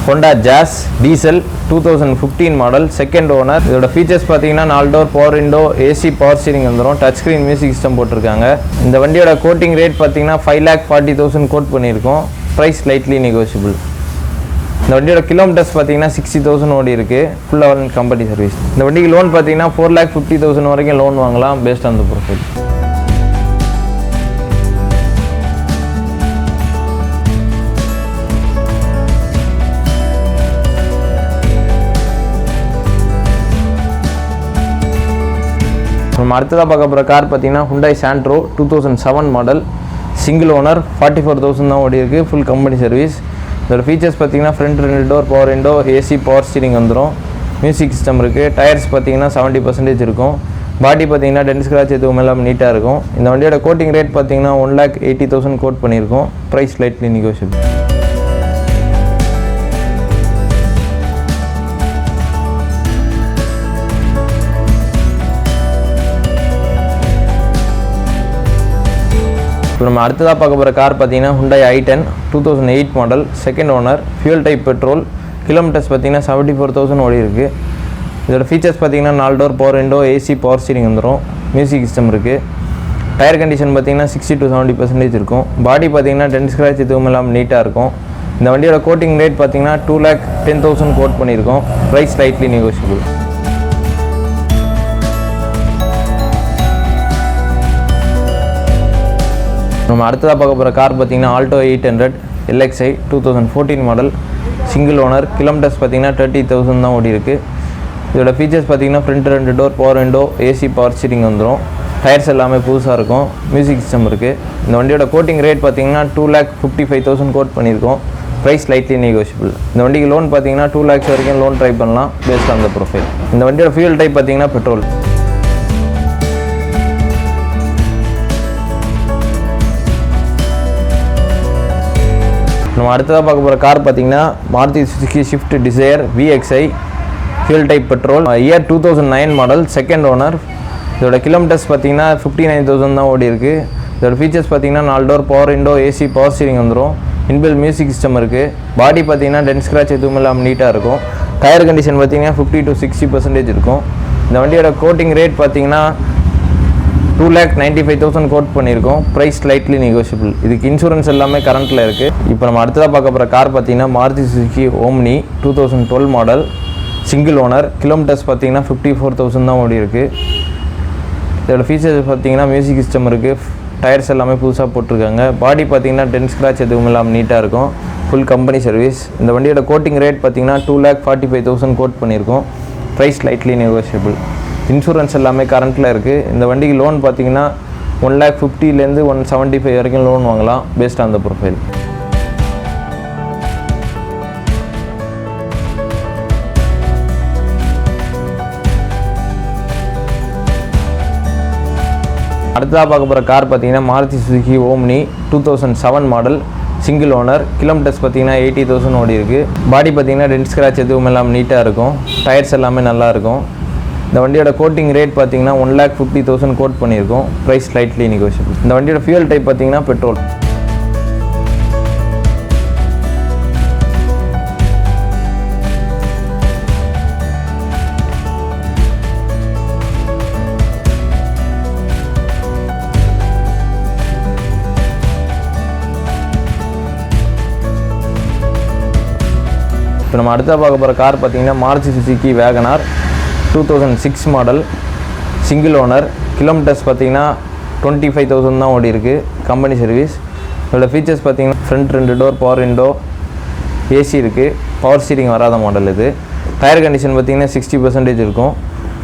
Honda Jazz Diesel 2015 model second owner. இதோட features பார்த்தீங்கன்னா 4 door power window, AC power steering வந்துடும், touch screen music system போட்டிருக்காங்க. இந்த வண்டியோட கோட்டிங் ரேட் பார்த்தீங்கன்னா 5,40,000 கோட் பண்ணியிருக்கோம். Price lightly negotiable. இந்த வண்டியோட கிலோமீட்டர்ஸ் பார்த்தீங்கன்னா 60,000 ஓடி இருக்குது. ஃபுல்லாக கம்பெனி சர்வீஸ். இந்த வண்டிக்கு லோன் பார்த்தீங்கன்னா 4,50,000 வரைக்கும் லோன் வாங்கலாம் பேஸ்ட் ஆன் த ப்ரொஃபைல். நம்ம அடுத்ததாக பார்க்க போகிற கார் பார்த்தீங்கன்னா Hyundai Santro 2007 model single owner, 44,000 தான் ஓடி இருக்குது. Full company service. இதோட ஃபீச்சர்ஸ் பார்த்தீங்கன்னா front 2 door power window, AC power steering வந்துடும், மியூசிக் சிஸ்டம் இருக்குது. டயர்ஸ் பார்த்தீங்கன்னா 70% இருக்கும். பாடி பார்த்தீங்கன்னா டென்ட் ஸ்க்ராட்ச் எதுவும் எல்லாம் நீட்டாக இருக்கும். இந்த வண்டியோட கோட்டிங் ரேட் பார்த்தீங்கன்னா 1,80,000 கோட் பண்ணியிருக்கோம். Price lightly negotiable. இப்போ நம்ம அடுத்ததாக பார்க்க போகிற கார் பார்த்தீங்கன்னா Hyundai i10 2008 model second owner, fuel type petrol. Kilometres பார்த்தீங்கன்னா 74,000 ஓடி இருக்குது. இதோட ஃபீச்சர்ஸ் பார்த்தீங்கன்னா 4 door power window, AC power steering வந்துடும், மியூசிக் சிஸ்டம் இருக்குது. டயர் கண்டிஷன் பார்த்தீங்கன்னா 60 to 70% இருக்கும். பாடி பார்த்தீங்கன்னா டென்ட் ஸ்க்ராட்ச் எதுவும் எல்லாம் நீட்டாக இருக்கும். இந்த வண்டியோட கோட்டிங் ரேட் பார்த்தீங்கன்னா 2,10,000 கோட் பண்ணியிருக்கோம். Price lightly negotiable. நம்ம அடுத்ததாக பார்க்க போகிற கார் பார்த்தீங்கன்னா Alto 800 LXi 2014 model single owner. Kilometres பார்த்தீங்கன்னா 30,000 தான் ஓடி இருக்குது. இதோட ஃபீச்சர்ஸ் பார்த்தீங்கன்னா front 2 door power window, AC power steering வந்துடும், டயர்ஸ் எல்லாமே புதுசாக இருக்கும், மியூசிக் சிஸ்டம் இருக்குது. இந்த வண்டியோட கோட்டிங் ரேட் பார்த்தீங்கன்னா 2,55,000 கோட் பண்ணியிருக்கோம். Price lightly negotiable. இந்த வண்டிக்கு லோன் பார்த்தீங்கன்னா 2 lakhs வரைக்கும் லோன் ட்ரை பண்ணலாம் பேஸ்ட் ஆன் த ப்ரொஃபைல். இந்த வண்டியோட ஃபியூல் டைப் பார்த்தீங்கன்னா பெட்ரோல். நம்ம அடுத்ததாக பார்க்க போகிற கார் பார்த்தீங்கன்னா Maruti Suzuki Swift Dzire VXi fuel type petrol, year 2009 model second owner. இதோட கிலோமீட்டர்ஸ் பார்த்தீங்கன்னா 59,000 தான் ஓடி இருக்குது. இதோட ஃபீச்சர்ஸ் பார்த்தீங்கன்னா 4 door power window, AC power steering வந்துடும், இன்பில்ட் மியூசிக் சிஸ்டம் இருக்குது. பாடி பார்த்தீங்கன்னா டென்ட் ஸ்க்ராட்ச் எதுவும் இல்லாமல் நீட்டாக இருக்கும். டயர் கண்டிஷன் பார்த்தீங்கன்னா 50 to 60% இருக்கும். இந்த வண்டியோட கோட்டிங் ரேட் பார்த்தீங்கன்னா 2,95,000 கோட் பண்ணியிருக்கோம். Price lightly negotiable. இதுக்கு இன்சூரன்ஸ் எல்லாமே கரண்ட்டில் இருக்குது. இப்போ நம்ம அடுத்ததாக பார்க்க போகிற கார் பார்த்தீங்கன்னா Maruti Suzuki Omni 2012 model single owner. Kilometres பார்த்தீங்கன்னா 54,000 தான் ஓடி இருக்குது. இதோட ஃபீச்சர்ஸ் பார்த்தீங்கன்னா மியூசிக் சிஸ்டம் இருக்குது, டயர்ஸ் எல்லாமே புதுசாக போட்டிருக்காங்க. பாடி பார்த்தீங்கன்னா டென்ட் ஸ்க்ராட்ச் எதுவும் இல்லாமல் நீட்டாக இருக்கும். Full company service. இந்த வண்டியோட கோட்டிங் ரேட் பார்த்தீங்கன்னா 2,45,000 கோட் பண்ணியிருக்கோம். Price lightly negotiable. இன்சூரன்ஸ் எல்லாமே கரண்ட்டில் இருக்குது. இந்த வண்டிக்கு லோன் பார்த்தீங்கன்னா 1,50,000 175 வரைக்கும் லோன் வாங்கலாம் பேஸ்ட் ஆன் த ப்ரொஃபைல். அடுத்ததாக பார்க்க போகிற கார் பார்த்தீங்கன்னா Maruti Suzuki Omni 2007 model single owner. Kilometres பார்த்தீங்கன்னா 80,000 ஓடி இருக்குது. பாடி பார்த்தீங்கன்னா டென்ட் ஸ்க்ராட்ச் எதுவும் எல்லாம் நீட்டாக இருக்கும். டயர்ஸ் எல்லாமே நல்லாயிருக்கும். இந்த வண்டியோட கோட்டிங் ரேட் பார்த்தீங்கன்னா 1,50,000 கோட் பண்ணியிருக்கோம். Price lightly negotiable. இந்த வண்டியோட ஃபியூல் டைப் பார்த்தீங்கன்னா பெட்ரோல். இப்போ நம்ம அடுத்த பார்க்க போகிற கார் பார்த்தீங்கன்னா Maruti Suzuki Wagon-R 2006 model single owner. Kilometres பார்த்தீங்கன்னா 25,000 தான் ஓடி இருக்குது. Company service. இதோட ஃபீச்சர்ஸ் பார்த்தீங்கன்னா front 2 door power window, AC இருக்குது, பவர் ஸ்டீரிங் வராத மாடல் இது. டயர் கண்டிஷன் பார்த்தீங்கன்னா 60% இருக்கும்.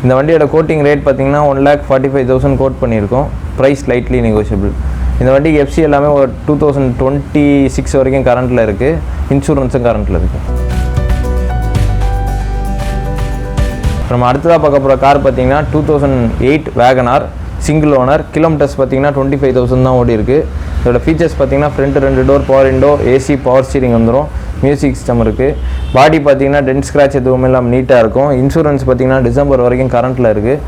இந்த வண்டியோட கோட்டிங் ரேட் பார்த்தீங்கன்னா 1,45,000 கோட் பண்ணியிருக்கோம். Price lightly negotiable. இந்த வண்டிக்கு எஃப்சி எல்லாமே ஒரு 2026 வரைக்கும் கரண்ட்டில் இருக்குது. இன்சூரன்ஸும் கரண்ட்டில் இருக்குது. நம்ம அடுத்ததாக பார்க்க போகிற கார் பார்த்தீங்கன்னா 2008 Wagon-R சிங்கிள் ஓனர். கிலோமீட்டர்ஸ் பார்த்தீங்கன்னா 25,000 தான் ஓடி இருக்குது. இதோட ஃபீச்சர்ஸ் பார்த்தீங்கன்னா front 2 door power window, AC power steering வந்துடும், மியூசிக் சிஸ்டம் இருக்குது. பாடி பார்த்தீங்கன்னா டென்ட் ஸ்க்ராட்ச் எதுவும் இல்லாமல் நீட்டாக இருக்கும். இன்சூரன்ஸ் பார்த்தீங்கன்னா டிசம்பர் வரைக்கும் கரண்ட்டில் இருக்குது.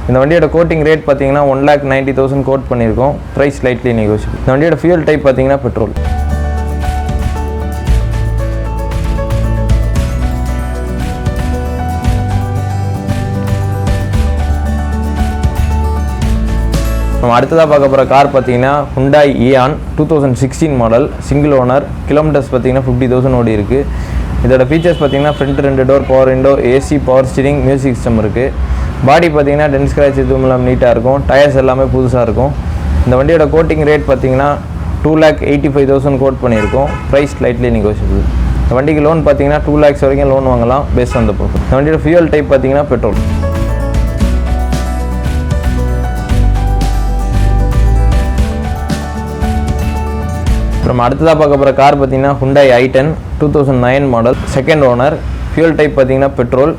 இந்த வண்டியோட கோட்டிங் ரேட் பார்த்தீங்கன்னா 1,90,000 கோட் பண்ணியிருக்கோம். Price lightly negotiable. இந்த வண்டியோட ஃபியூல் டைப் பார்த்தீங்கன்னா பெட்ரோல். நம்ம அடுத்ததாக பார்க்க போகிற கார் பார்த்தீங்கன்னா Hyundai Eon 2016 model, single owner, kilometres பார்த்தீங்கன்னா 50,000 ஓடி இருக்குது. இதோட ஃபீச்சர்ஸ் பார்த்தீங்கன்னா front 2 door, power window, AC, power steering, music system இருக்குது. பாடி பார்த்தீங்கன்னா டென்ட் ஸ்க்ராட்ச் எதுவும் இல்லாமல் நீட்டாக இருக்கும். டயர்ஸ் எல்லாமே புதுசாக இருக்கும். இந்த வண்டியோட கோட்டிங் ரேட் பார்த்தீங்கன்னா 2,85,000 கோட் பண்ணியிருக்கோம். Price slightly negotiable. இந்த வண்டிக்கு லோன் பார்த்தீங்கன்னா 2 lakhs வரைக்கும் லோன் வாங்கலாம் பேஸ்ட் ஆன் த ப்ரொஃபைல். இந்த வண்டியோட ஃபியூல் டைப் பார்த்தீங்கன்னா பெட்ரோல். நம்ம அடுத்ததாக பார்க்க போகிற கார் பார்த்தீங்கன்னா Hyundai i10 2009 model, second owner, fuel type பார்த்தீங்கன்னா பெட்ரோல்,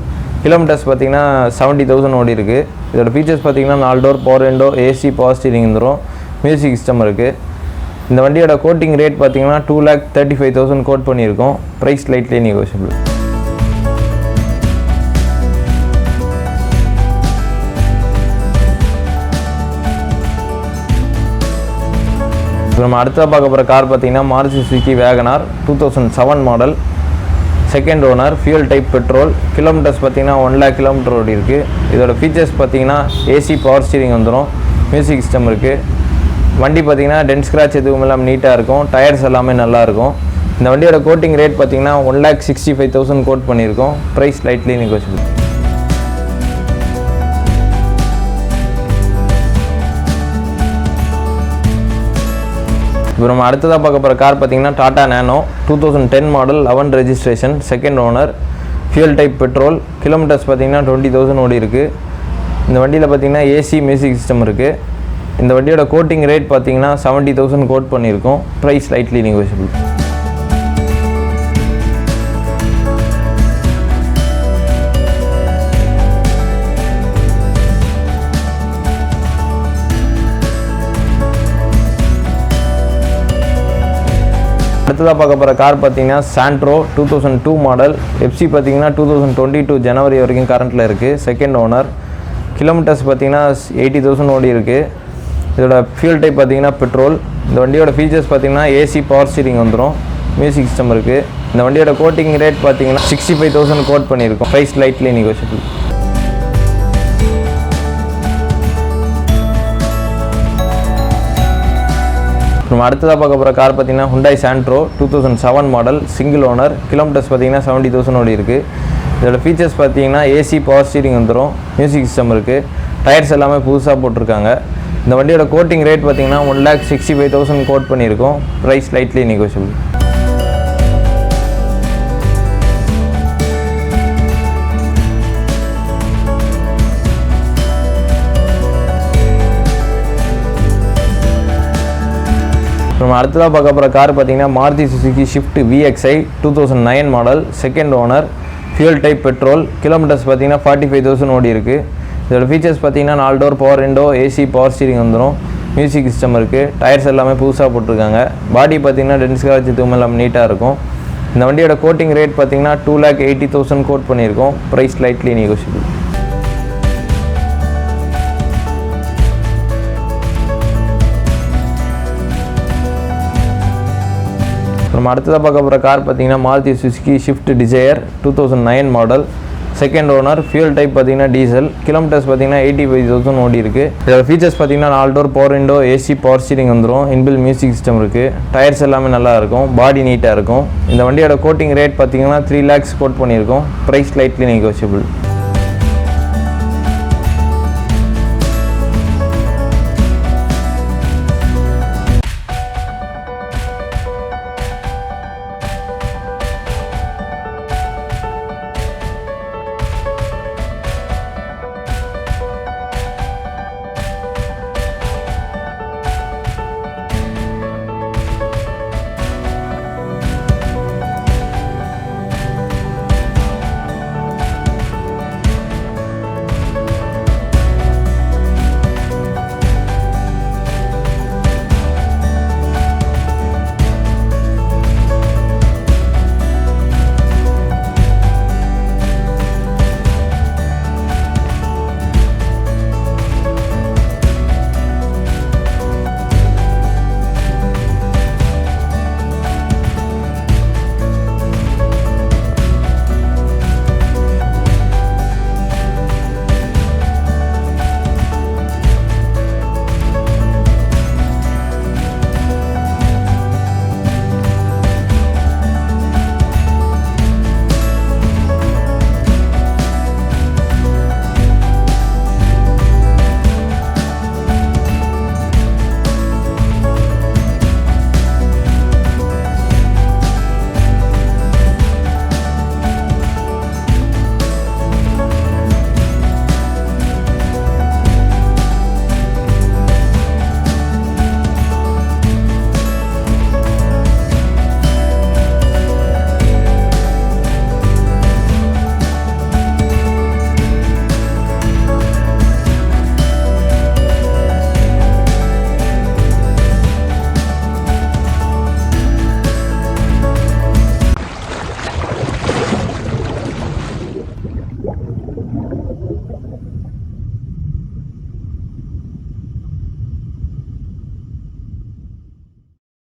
கிலோமீட்டர்ஸ் பார்த்தீங்கன்னா 70,000 ஓடி இருக்குது. இதோட ஃபீச்சர்ஸ் பார்த்தீங்கன்னா 4 door, power window, AC, power steering வந்துடும், மியூசிக் சிஸ்டம் இருக்குது. இந்த வண்டியோட கோட்டிங் ரேட் பார்த்தீங்கன்னா 2,35,000 கோட் பண்ணியிருக்கோம். Price slightly negotiable. நம்ம அடுத்த பார்க்க போகிற கார் பார்த்தீங்கன்னா Maruti Suzuki WagonR 2007 model, second owner, fuel type petrol, kilometres பார்த்தீங்கன்னா 1 lakh கிலோமீட்டர் ஓடி இருக்குது. இதோட ஃபீச்சர்ஸ் பார்த்தீங்கன்னா ஏசி, பவர் ஸ்டீரிங் வந்துடும், மியூசிக் சிஸ்டம் இருக்குது. வண்டி பார்த்தீங்கன்னா டென்ட் ஸ்க்ராட்ச் எதுவும் இல்லாமல் நீட்டாக இருக்கும். டயர்ஸ் எல்லாமே நல்லாயிருக்கும். இந்த வண்டியோட கோட்டிங் ரேட் பார்த்தீங்கன்னா 1,65,000 கோட் பண்ணியிருக்கோம். Price slightly negotiable. இப்போ நம்ம அடுத்ததாக பார்க்க போகிற கார் பார்த்தீங்கன்னா Tata Nano 2010 model, 11 registration, second owner, fuel type petrol, kilometres பார்த்தீங்கன்னா 20,000 ஓடி இருக்குது. இந்த வண்டியில் பார்த்தீங்கன்னா ஏசி, மியூசிக் சிஸ்டம் இருக்குது. இந்த வண்டியோட கோட்டிங் ரேட் பார்த்தீங்கன்னா 70,000 கோட் பண்ணியிருக்கோம். Price slightly negotiable. அடுத்ததாக பார்க்க போகிற கார் பார்த்தீங்கன்னா Santro 2002 மாடல், எஃப்சி பார்த்தீங்கன்னா 2022 ஜனவரி வரைக்கும் கரண்ட்டில் இருக்குது, செகண்ட் ஓனர், கிலோமீட்டர்ஸ் பார்த்தீங்கன்னா 80,000 ஓடி இருக்குது. இதோட ஃபியூல் டைப் பார்த்தீங்கன்னா பெட்ரோல். இந்த வண்டியோட ஃபீச்சர்ஸ் பார்த்தீங்கன்னா ஏசி, பவர் ஸ்டீரிங் வந்துடும், மியூசிக் சிஸ்டம் இருக்குது. இந்த வண்டியோட கோட்டிங் ரேட் பார்த்தீங்கன்னா 65,000 கோட் பண்ணியிருக்கோம். Price slightly negotiable. நம்ம அடுத்ததாக பார்க்க போகிற கார் பார்த்தீங்கன்னா Hyundai Santro 2007 model, single owner, kilometres பார்த்தீங்கன்னா 70,000 ஓடி இருக்குது. இதோட ஃபீச்சர்ஸ் பார்த்தீங்கன்னா ஏசி, பவர் ஸ்டீரிங் வந்துடும், மியூசிக் சிஸ்டம் இருக்குது. டயர்ஸ் எல்லாமே புதுசாக போட்டிருக்காங்க. இந்த வண்டியோட கோட்டிங் ரேட் பார்த்தீங்கன்னா 1,65,000 கோட் பண்ணியிருக்கோம். Price slightly negotiable. நம்ம அடுத்ததாக பார்க்க போகிற கார் பார்த்தீங்கன்னா Maruti Suzuki Swift VXi 2009 model, second owner, fuel type petrol, kilometres பார்த்தீங்கன்னா 45,000 ஓடி இருக்குது. இதோட ஃபீச்சர்ஸ் பார்த்தீங்கன்னா 4 door, power window, AC, power steering வந்துடும், மியூசிக் சிஸ்டம் இருக்குது. டயர்ஸ் எல்லாமே புதுசாக போட்டிருக்காங்க. பாடி பார்த்தீங்கன்னா டென்ட் ஸ்க்ராட்ச் எதுவும் இல்லாமல் நீட்டாக இருக்கும். இந்த வண்டியோட கோட்டிங் ரேட் பார்த்தீங்கன்னா 2,80,000 கோட் பண்ணியிருக்கோம். Price slightly negotiable. நம்ம அடுத்ததாக பார்க்க போகிற கார் பார்த்தீங்கன்னா Maruti Suzuki Swift Dzire 2009 model, second owner, fuel type பார்த்தீங்கன்னா டீசல், கிலோமீட்டர்ஸ் பார்த்தீங்கன்னா 85,000 ஓடி இருக்குது. இதோட ஃபீச்சர்ஸ் பார்த்தீங்கன்னா 4 door, power window, AC, power steering வந்துடும், இன்பில் மியூசிக் சிஸ்டம் இருக்குது. டயர்ஸ் எல்லாமே நல்லா இருக்கும். பாடி நீட்டாக இருக்கும். இந்த வண்டியோட கோட்டிங் ரேட் பார்த்தீங்கன்னா 3 lakhs கோட் பண்ணியிருக்கோம். Price slightly negotiable.